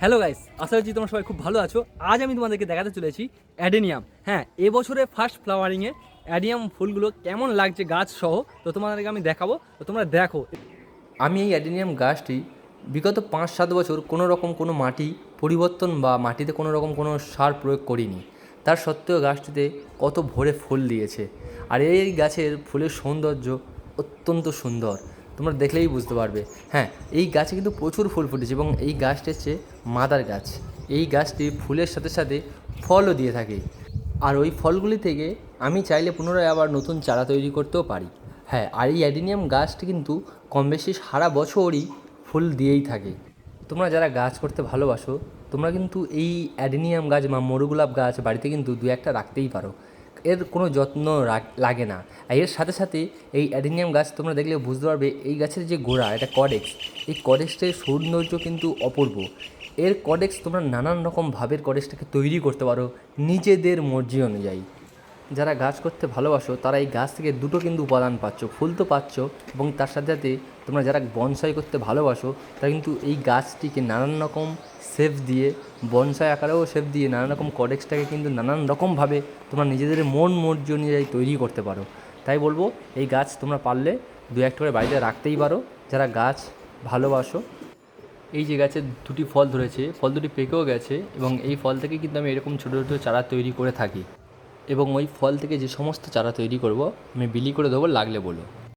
Hello guys, আশা করছি তোমরা সবাই খুব ভালো আছো। আজ আমি তোমাদেরকে দেখাতে চলেছি অ্যাডেনিয়াম। হ্যাঁ, এবছরে ফার্স্ট ফ্লাওয়ারিংয়ে অ্যাডেনিয়াম ফুলগুলো কেমন লাগছে গাছ সহ, তো তোমাদেরকে আমি দেখাবো, তো তোমরা দেখো। আমি এই অ্যাডেনিয়াম গাছটি বিগত 5-7 বছর কোনো রকম কোনো মাটি পরিবর্তন বা মাটিতে কোনো রকম কোনো সার প্রয়োগ করিনি। তার সত্ত্বেও গাছটিতে কত ভরে ফুল দিয়েছে। আর এই গাছের ফুলের সৌন্দর্য অত্যন্ত সুন্দর, তোমরা দেখলেই বুঝতে পারবে। হ্যাঁ, এই গাছে কিন্তু প্রচুর ফুল ফুটেছে এবং এই গাছটি হচ্ছে মাদার গাছ। এই গাছটি ফুলের সাথে সাথে ফলও দিয়ে থাকে। আর ওই ফলগুলি থেকে আমি চাইলে পুনরায় আবার নতুন চারা তৈরি করতেও পারি। হ্যাঁ, আর এই অ্যাডেনিয়াম গাছটি কিন্তু কম বেশি সারা বছরই ফুল দিয়েই থাকে। তোমরা যারা গাছ করতে ভালোবাসো, তোমরা কিন্তু এই অ্যাডেনিয়াম গাছ বা মরুগোলাপ গাছ বাড়িতে কিন্তু দু একটা রাখতেই পারো। এর কোনো যত্ন লাগে না। আর এর সাথে সাথে এই অ্যাডেনিয়াম গাছ তোমরা দেখলে বুঝতে পারবে, এই গাছের যে গোড়া, এটা কডেক্স, এই কডেক্সের সৌন্দর্য কিন্তু অপূর্ব। এর কডেক্স তোমরা নানান রকম ভাবের কডেক্সটাকে তৈরি করতে পারো নিজেদের মর্জি অনুযায়ী। যারা গাছ করতে ভালোবাসো তারা এই গাছ থেকে দুটো কিন্তু উপাদান পাচ্ছ, ফুল তো পাচ্ছ, এবং তার সাথে সাথে তোমরা যারা বনসাই করতে ভালোবাসো তারা কিন্তু এই গাছটিকে নানান রকম শেপ দিয়ে, বনসাই আকারেও শেপ দিয়ে, নানান রকম কডেক্সটাকে কিন্তু নানান রকমভাবে তোমরা নিজেদের মন মর্জি অনুযায়ী তৈরি করতে পারো। তাই বলবো, এই গাছ তোমরা পারলে দু একটা করে বাড়িতে রাখতেই পারো যারা গাছ ভালোবাসো। এই যে গাছে দুটি ফল ধরেছে, ফল দুটি পেকেও গেছে, এবং এই ফল থেকে কিন্তু আমি এরকম ছোটো ছোটো চারা তৈরি করে থাকি, এবং ওই ফল থেকে যে সমস্ত চারা তৈরি করব আমি বিলি করে দেবো, লাগলে বলো।